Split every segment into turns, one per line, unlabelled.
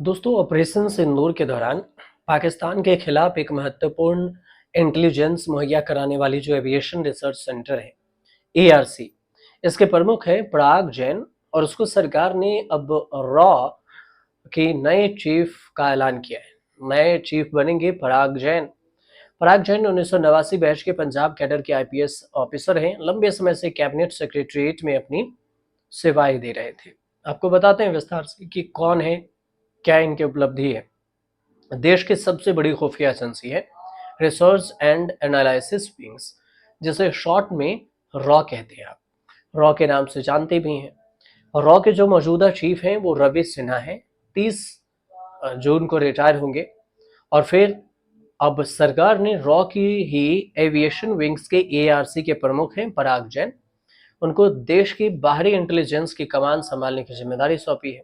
दोस्तों, ऑपरेशन सिंदूर के दौरान पाकिस्तान के खिलाफ एक महत्वपूर्ण इंटेलिजेंस मुहैया कराने वाली जो एविएशन रिसर्च सेंटर है, एआरसी, इसके प्रमुख हैं पराग जैन। और उसको सरकार ने अब रॉ के नए चीफ का ऐलान किया है। नए चीफ बनेंगे पराग जैन। पराग जैन 1989 बैच के पंजाब कैडर के आईपीएस ऑफिसर हैं। लंबे समय से कैबिनेट सेक्रेटरीट में अपनी सेवाएं दे रहे थे। आपको बताते हैं विस्तार से कि कौन है, क्या इनकी उपलब्धि है। देश की सबसे बड़ी खुफिया एजेंसी है रिसर्च एंड एनालिसिस विंग्स, जिसे शॉर्ट में रॉ कहते हैं। आप रॉ के नाम से जानते भी हैं। और रॉ के जो मौजूदा चीफ हैं वो रवि सिन्हा हैं। 30 जून को रिटायर होंगे। और फिर अब सरकार ने रॉ की ही एविएशन विंग्स के एआरसी के प्रमुख हैं पराग जैन। उनको देश की बाहरी इंटेलिजेंस की कमान संभालने की जिम्मेदारी सौंपी है।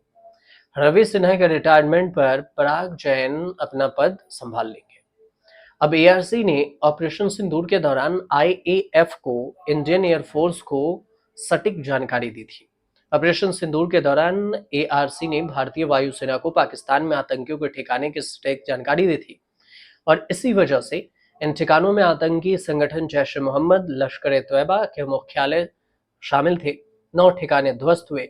रवि सिन्हा के रिटायरमेंट पर पराग जैन अपना पद संभाल लेंगे। अब एआरसी ने ऑपरेशन सिंदूर के दौरान आईएएफ को, इंडियन एयरफोर्स को सटीक जानकारी दी थी। ऑपरेशन सिंदूर के दौरान एआरसी ने भारतीय वायुसेना को पाकिस्तान में आतंकियों के ठिकाने की सटीक जानकारी दी थी। और इसी वजह से इन ठिकानों में आतंकी संगठन जैश ए मोहम्मद, लश्कर ए तैयबा के मुख्यालय शामिल थे। 9 ठिकाने ध्वस्त हुए।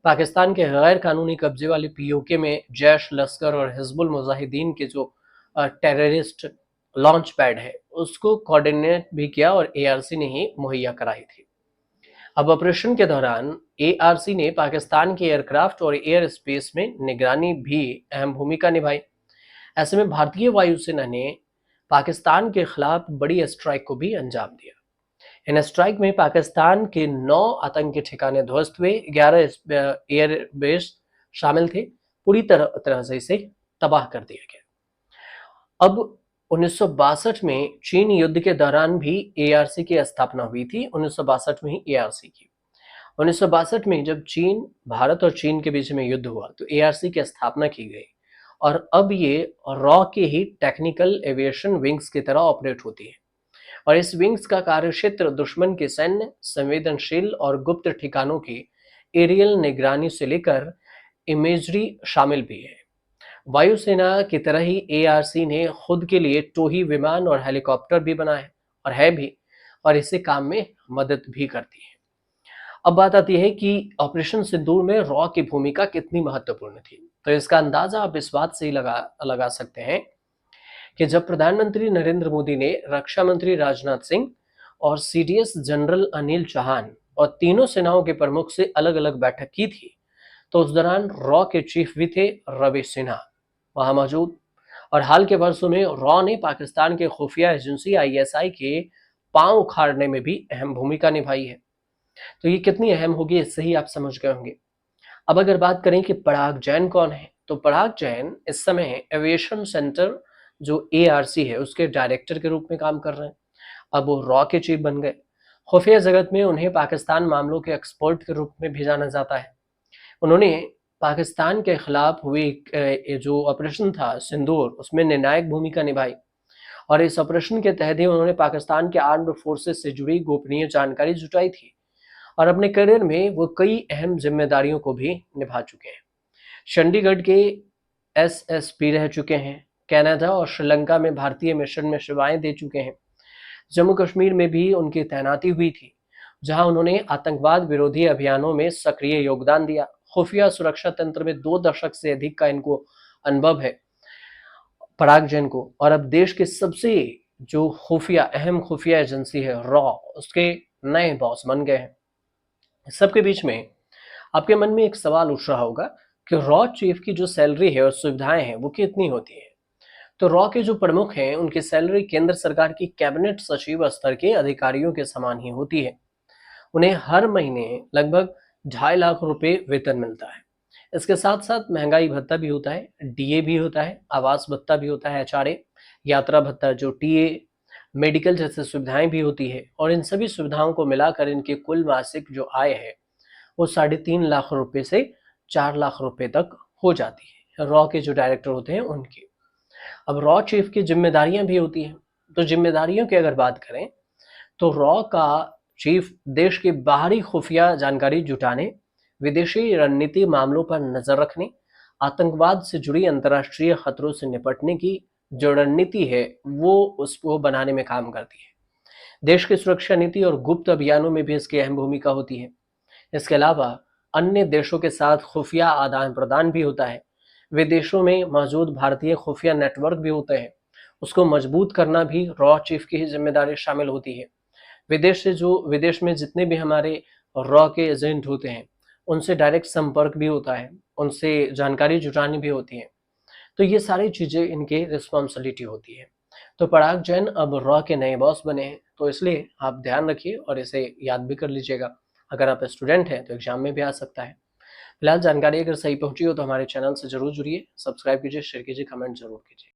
पाकिस्तान के गैर कानूनी कब्जे वाले पीओके में जैश, लश्कर और हिजबुल मुजाहिदीन के जो टेररिस्ट लॉन्च पैड है उसको कोऑर्डिनेट भी किया और एआरसी ने ही मुहैया कराई थी। अब ऑपरेशन के दौरान एआरसी ने पाकिस्तान के एयरक्राफ्ट और एयर स्पेस में निगरानी भी अहम भूमिका निभाई। ऐसे में भारतीय वायुसेना ने पाकिस्तान के खिलाफ बड़ी स्ट्राइक को भी अंजाम दिया। इन स्ट्राइक में पाकिस्तान के 9 आतंकी ठिकाने ध्वस्त हुए। 11 एयरबेस शामिल थे। पूरी तरह से इसे तबाह कर दिया गया। अब 1962 में चीन युद्ध के दौरान भी एआरसी की स्थापना हुई थी। 1962 में ही एआरसी की 1962 में जब चीन, भारत और चीन के बीच में युद्ध हुआ तो एआरसी की स्थापना की गई। और अब ये रॉ के ही टेक्निकल एविएशन विंग्स की तरह ऑपरेट होती है। और इस विंग्स का कार्यक्षेत्र दुश्मन के सैन्य, संवेदनशील और गुप्त ठिकानों की एरियल निगरानी से लेकर इमेजरी शामिल भी है। वायुसेना की तरह ही एआरसी ने खुद के लिए टोही विमान और हेलीकॉप्टर भी बनाए और है भी, और इसे काम में मदद भी करती है। अब बात आती है कि ऑपरेशन सिंदूर में रॉ की भूमिका कितनी महत्वपूर्ण थी। तो इसका अंदाजा आप इस बात से ही लगा सकते हैं कि जब प्रधानमंत्री नरेंद्र मोदी ने रक्षा मंत्री राजनाथ सिंह और सीडीएस जनरल अनिल चौहान और तीनों सेनाओं के प्रमुख से अलग अलग बैठक की थी, तो उस दौरान रॉ के चीफ भी थे रवि सिन्हा वहां मौजूद। और हाल के वर्षों में रॉ ने पाकिस्तान के खुफिया एजेंसी आईएसआई के पांव उखाड़ने में भी अहम भूमिका निभाई है। तो ये कितनी अहम होगी इससे ही आप समझ गए होंगे। अब अगर बात करें कि पराग जैन कौन है, तो पराग जैन इस समय एविएशन सेंटर जो एआरसी है उसके डायरेक्टर के रूप में काम कर रहे हैं। अब वो रॉ के चीफ बन गए। खुफिया जगत में उन्हें पाकिस्तान मामलों के एक्सपर्ट के रूप में भी जाना जाता है। उन्होंने पाकिस्तान के खिलाफ हुई जो ऑपरेशन था सिंदूर, उसमें निर्णायक भूमिका निभाई। और इस ऑपरेशन के तहत ही उन्होंने पाकिस्तान के आर्म्ड फोर्सेस से जुड़ी गोपनीय जानकारी जुटाई थी। और अपने करियर में वो कई अहम जिम्मेदारियों को भी निभा चुके हैं। चंडीगढ़ के एसएसपी रह चुके हैं। कनाडा और श्रीलंका में भारतीय मिशन में सेवाएं दे चुके हैं। जम्मू कश्मीर में भी उनकी तैनाती हुई थी, जहां उन्होंने आतंकवाद विरोधी अभियानों में सक्रिय योगदान दिया। खुफिया सुरक्षा तंत्र में 2 दशक से अधिक का इनको अनुभव है पराग जैन को। और अब देश के सबसे जो अहम खुफिया एजेंसी है रॉ, उसके नए बॉस बन गए हैं। सबके बीच में आपके मन में एक सवाल उठ रहा होगा कि रॉ चीफ की जो सैलरी है और सुविधाएं हैं वो कितनी होती है। तो रॉ के जो प्रमुख हैं उनकी सैलरी केंद्र सरकार की कैबिनेट सचिव स्तर के अधिकारियों के समान ही होती है। उन्हें हर महीने लगभग 2.5 लाख रुपए वेतन मिलता है। इसके साथ साथ महंगाई भत्ता भी होता है, डीए भी होता है, आवास भत्ता भी होता है, एचआरए, यात्रा भत्ता जो टीए, मेडिकल जैसी सुविधाएं भी होती है। और इन सभी सुविधाओं को मिलाकर इनकी कुल मासिक जो आय है वो 3.5 लाख रुपए से 4 लाख रुपए तक हो जाती है, रॉ के जो डायरेक्टर होते हैं उनकी। अब रॉ चीफ की जिम्मेदारियां भी होती हैं। तो जिम्मेदारियों की अगर बात करें तो रॉ का चीफ देश की बाहरी खुफिया जानकारी जुटाने, विदेशी रणनीति मामलों पर नजर रखने, आतंकवाद से जुड़ी अंतर्राष्ट्रीय खतरों से निपटने की जो रणनीति है, वो उसको बनाने में काम करती है। देश की सुरक्षा नीति और गुप्त अभियानों में भी इसकी अहम भूमिका होती है। इसके अलावा अन्य देशों के साथ खुफिया आदान-प्रदान भी होता है। विदेशों में मौजूद भारतीय खुफिया नेटवर्क भी होते हैं। उसको मजबूत करना भी रॉ चीफ की ही ज़िम्मेदारी शामिल होती है। विदेश में जितने भी हमारे रॉ के एजेंट होते हैं, उनसे डायरेक्ट संपर्क भी होता है, उनसे जानकारी जुटानी भी होती है। तो ये सारी चीज़ें इनकी रिस्पॉन्सिबिलिटी होती है। तो पराग जैन अब रॉ के नए बॉस बने हैं, तो इसलिए आप ध्यान रखिए और इसे याद भी कर लीजिएगा। अगर आप स्टूडेंट हैं तो एग्जाम में भी आ सकता है। फिलहाल जानकारी अगर सही पहुंची हो तो हमारे चैनल से जरूर जुड़िए, सब्सक्राइब कीजिए, शेयर कीजिए, कमेंट जरूर कीजिए।